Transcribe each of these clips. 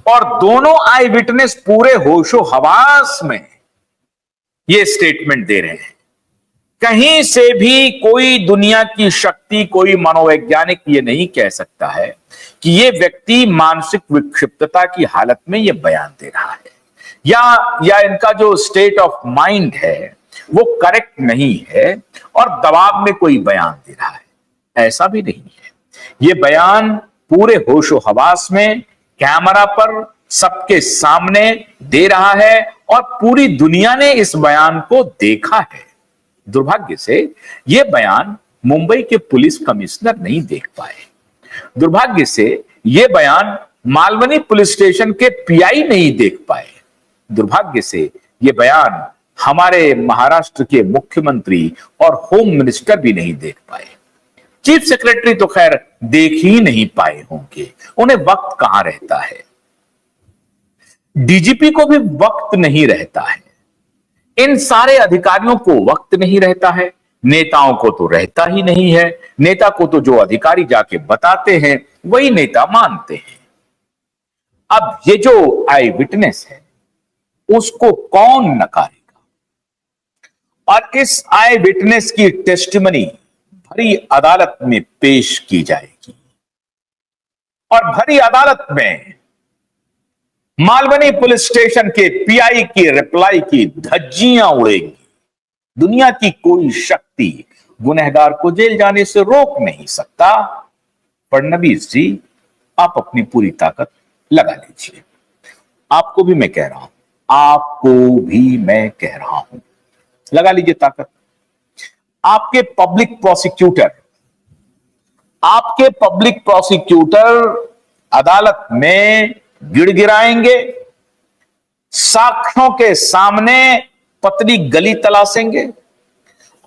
और दोनों आई विटनेस पूरे होशो हवास में ये स्टेटमेंट दे रहे हैं। कहीं से भी कोई दुनिया की शक्ति, कोई मनोवैज्ञानिक ये नहीं कह सकता है कि ये व्यक्ति मानसिक विक्षिप्तता की हालत में ये बयान दे रहा है, या इनका जो स्टेट ऑफ माइंड है वो करेक्ट नहीं है और दबाव में कोई बयान दे रहा है। ऐसा भी नहीं है। ये बयान पूरे होशो हवास में, कैमरा पर, सबके सामने दे रहा है और पूरी दुनिया ने इस बयान को देखा है। दुर्भाग्य से यह बयान मुंबई के पुलिस कमिश्नर नहीं देख पाए। दुर्भाग्य से यह बयान मालवनी पुलिस स्टेशन के पीआई नहीं देख पाए। दुर्भाग्य से यह बयान हमारे महाराष्ट्र के मुख्यमंत्री और होम मिनिस्टर भी नहीं देख पाए। चीफ सेक्रेटरी तो खैर देख ही नहीं पाए होंगे, उन्हें वक्त कहां रहता है। डीजीपी को भी वक्त नहीं रहता है। इन सारे अधिकारियों को वक्त नहीं रहता है। नेताओं को तो रहता ही नहीं है। नेता को तो जो अधिकारी जाके बताते हैं वही नेता मानते हैं। अब ये जो आई विटनेस है उसको कौन नकारेगा? और इस आई विटनेस की टेस्टिमनी भरी अदालत में पेश की जाएगी और भरी अदालत में मालवनी पुलिस स्टेशन के पीआई की रिप्लाई की धज्जियां उड़ेंगी। दुनिया की कोई शक्ति गुनहगार को जेल जाने से रोक नहीं सकता। फडणवीस जी, आप अपनी पूरी ताकत लगा लीजिए। आपको भी मैं कह रहा हूं, आपको भी मैं कह रहा हूं, लगा लीजिए ताकत। आपके पब्लिक प्रोसिक्यूटर अदालत में गिड़गिड़ाएंगे, साक्ष्यों के सामने पतली गली तलाशेंगे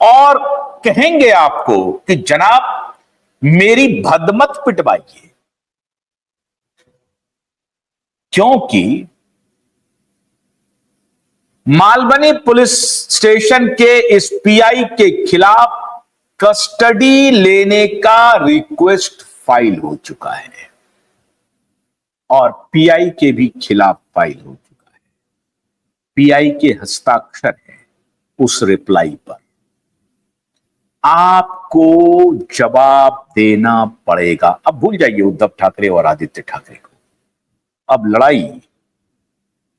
और कहेंगे आपको कि जनाब मेरी भद मत पिटवाइए, क्योंकि मालवनी पुलिस स्टेशन के इस पीआई के खिलाफ कस्टडी लेने का रिक्वेस्ट फाइल हो चुका है और पीआई के भी खिलाफ फाइल हो चुका है। पीआई के हस्ताक्षर है उस रिप्लाई पर। आपको जवाब देना पड़ेगा। अब भूल जाइए उद्धव ठाकरे और आदित्य ठाकरे को। अब लड़ाई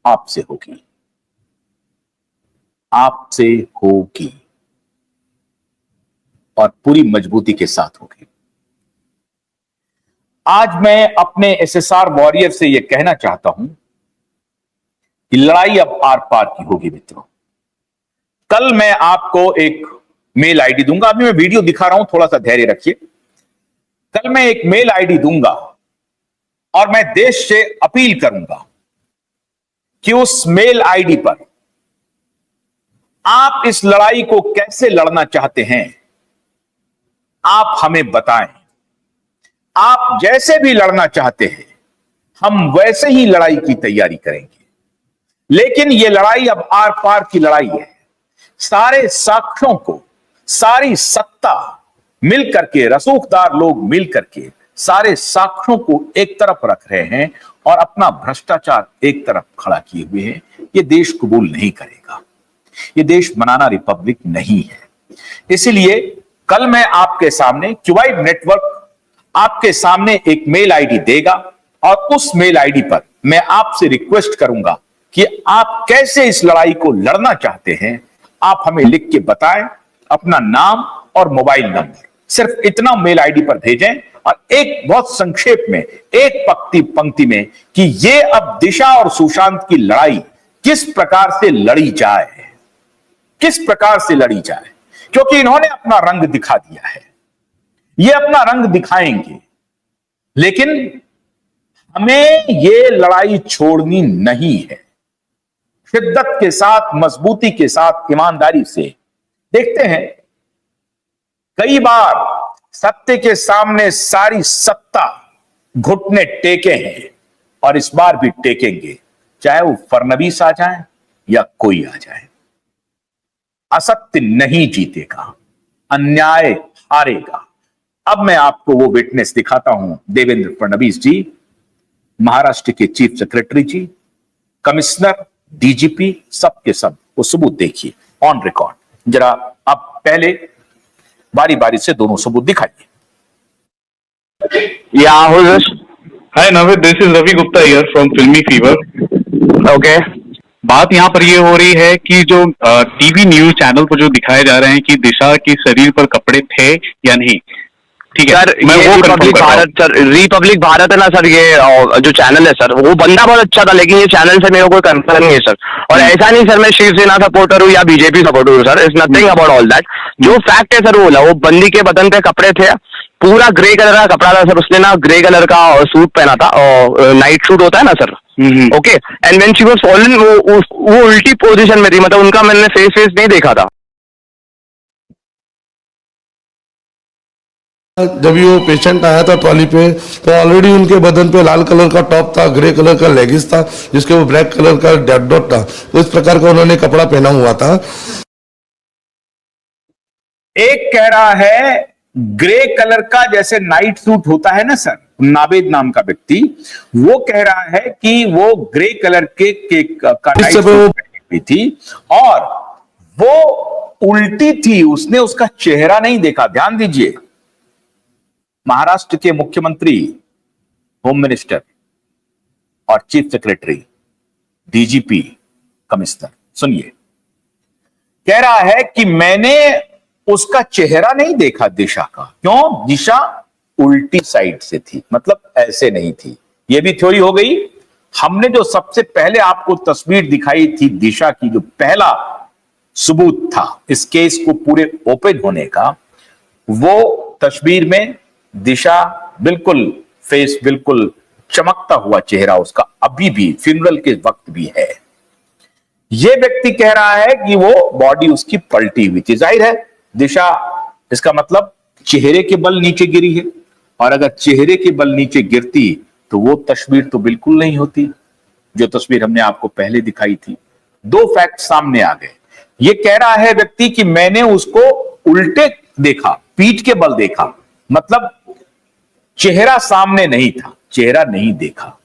आपसे होगी, आपसे होगी और पूरी मजबूती के साथ होगी। आज मैं अपने एसएसआर वॉरियर से यह कहना चाहता हूं कि लड़ाई अब आर पार की होगी मित्रों। कल मैं आपको एक मेल आईडी दूंगा। अभी मैं वीडियो दिखा रहा हूं, थोड़ा सा धैर्य रखिए। कल मैं एक मेल आईडी दूंगा और मैं देश से अपील करूंगा कि उस मेल आईडी पर आप इस लड़ाई को कैसे लड़ना चाहते हैं, आप हमें बताएं। आप जैसे भी लड़ना चाहते हैं हम वैसे ही लड़ाई की तैयारी करेंगे, लेकिन यह लड़ाई अब आर पार की लड़ाई है। सारे साक्ष्यों को, सारी सत्ता मिलकर के, रसूखदार लोग मिलकर के सारे साक्ष्यों को एक तरफ रख रहे हैं और अपना भ्रष्टाचार एक तरफ खड़ा किए हुए हैं। यह देश कबूल नहीं करेगा। यह देश बनाना रिपब्लिक नहीं है। इसलिए कल मैं आपके सामने, क्यूवाइड नेटवर्क आपके सामने एक मेल आईडी देगा और उस मेल आईडी पर मैं आपसे रिक्वेस्ट करूंगा कि आप कैसे इस लड़ाई को लड़ना चाहते हैं। आप हमें लिख के बताएं, अपना नाम और मोबाइल नंबर। सिर्फ इतना मेल आईडी पर भेजें और एक बहुत संक्षेप में, एक पंक्ति में कि ये अब दिशा और सुशांत की लड़ाई किस प्रकार से लड़ी जाए, किस प्रकार से लड़ी जाए। क्योंकि इन्होंने अपना रंग दिखा दिया है, ये अपना रंग दिखाएंगे, लेकिन हमें ये लड़ाई छोड़नी नहीं है। शिद्दत के साथ, मजबूती के साथ, ईमानदारी से। देखते हैं, कई बार सत्य के सामने सारी सत्ता घुटने टेके हैं और इस बार भी टेकेंगे, चाहे वो फडणवीस आ जाए या कोई आ जाए। असत्य नहीं जीतेगा, अन्याय हारेगा। अब मैं आपको वो विटनेस दिखाता हूं। देवेंद्र फडणवीस जी, महाराष्ट्र के चीफ सेक्रेटरी जी, कमिश्नर, डीजीपी, सब के सब वो सबूत देखिए ऑन रिकॉर्ड। जरा आप पहले बारी बारी से दोनों सबूत दिखाइए। Yeah, who's this? Hi Navid, this is Ravi Gupta here from Filmy Fever. Okay. बात यहाँ पर ये हो रही है कि जो टीवी न्यूज चैनल पर जो दिखाए जा रहे हैं कि दिशा के शरीर पर कपड़े थे या नहीं, ठीक है सर, मैं ये वो Republic Bharat, sir Republic Bharat है ना सर, ये जो चैनल है सर, वो बंदा बहुत अच्छा था, लेकिन ये चैनल से मेरे को कोई कंसर्न नहीं है सर। और ऐसा नहीं सर मैं शिवसेना सपोर्टर हूँ या बीजेपी सपोर्टर हूँ sir, it's nothing about all that. जो फैक्ट है सर वो बोला, वो बंदी के बदन पे कपड़े थे, पूरा ग्रे कलर का कपड़ा था सर, उसने ना ग्रे कलर का सूट पहना था, और नाइट सूट होता है ना sir, okay. And when she was fallen, वो उल्टी पोजीशन में थी, मतलब उनका मैंने फेस नहीं देखा था। जब ये वो पेशेंट आया था ट्रॉली पे, तो ऑलरेडी उनके बदन पे लाल कलर का टॉप था, ग्रे कलर का लेगिंस था, जिसके वो ब्लैक कलर का डॉट डॉट था, तो इस प्रकार का उन्होंने कपड़ा पहना हुआ था। एक कह रहा है ग्रे कलर का जैसे नाइट सूट होता है ना सर, नावेद नाम का व्यक्ति, वो कह रहा है कि वो ग्रे कलर के का नाइट सूट पहनी हुई थी और वो उल्टी थी, उसने उसका चेहरा नहीं देखा। ध्यान दीजिए, महाराष्ट्र के मुख्यमंत्री, होम मिनिस्टर और चीफ सेक्रेटरी, डीजीपी, कमिश्नर, सुनिए, कह रहा है कि मैंने उसका चेहरा नहीं देखा दिशा का। क्यों? दिशा उल्टी साइड से थी, मतलब ऐसे नहीं थी। यह भी थ्योरी हो गई। हमने जो सबसे पहले आपको तस्वीर दिखाई थी दिशा की, जो पहला सबूत था इस केस को पूरे ओपन होने का, वो तस्वीर में दिशा बिल्कुल फेस, बिल्कुल चमकता हुआ चेहरा उसका अभी भी फ्यूनरल के वक्त भी है। यह व्यक्ति कह रहा है कि वो बॉडी उसकी पलटी हुई थी। जाहिर है दिशा, इसका मतलब चेहरे के बल नीचे गिरी है, और अगर चेहरे के बल नीचे गिरती तो वो तस्वीर तो बिल्कुल नहीं होती जो तस्वीर हमने आपको पहले दिखाई थी। दो फैक्ट सामने आ गए। ये कह रहा है व्यक्ति कि मैंने उसको उल्टे देखा, पीठ के बल देखा, मतलब चेहरा सामने नहीं था, चेहरा नहीं देखा।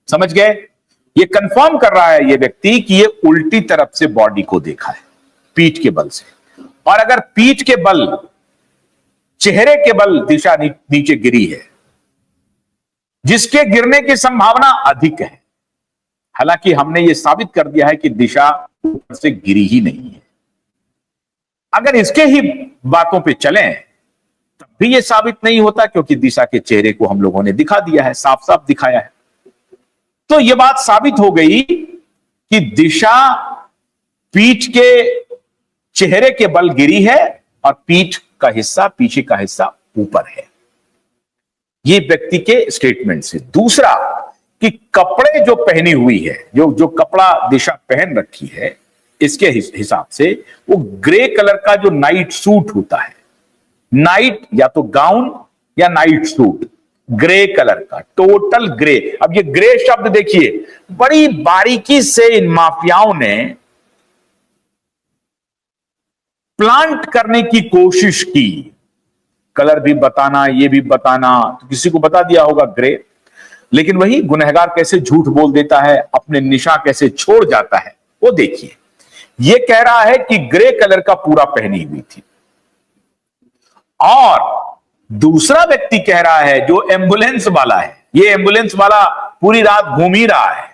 समझ गए? ये कंफर्म कर रहा है ये व्यक्ति कि ये उल्टी तरफ से बॉडी को देखा है, पीठ के बल से। और अगर पीठ के बल, चेहरे के बल दिशा नीचे गिरी है, जिसके गिरने की संभावना अधिक है। हालांकि हमने यह साबित कर दिया है कि दिशा ऊपर से गिरी ही नहीं है। अगर इसके ही बातों पे चलें तब भी यह साबित नहीं होता, क्योंकि दिशा के चेहरे को हम लोगों ने दिखा दिया है, साफ साफ दिखाया है। तो यह बात साबित हो गई कि दिशा पीठ के चेहरे के बल गिरी है और पीठ का हिस्सा, पीछे का हिस्सा ऊपर है। ये व्यक्ति के स्टेटमेंट से। दूसरा कि कपड़े जो पहनी हुई है, जो कपड़ा दिशा पहन रखी है, इसके हिसाब से वो ग्रे कलर का जो नाइट सूट होता है, नाइट या तो गाउन या नाइट सूट, ग्रे कलर का, टोटल ग्रे। अब ये ग्रे शब्द देखिए, बड़ी बारीकी से इन माफियाओं ने प्लांट करने की कोशिश की, कलर भी बताना, ये भी बताना, तो किसी को बता दिया होगा ग्रे, लेकिन वही गुनहगार कैसे झूठ बोल देता है, अपने निशा कैसे छोड़ जाता है, वो देखिए। ये कह रहा है कि ग्रे कलर का पूरा पहनी हुई थी, और दूसरा व्यक्ति कह रहा है जो एम्बुलेंस वाला है, ये एम्बुलेंस वाला पूरी रात घूम ही रहा है,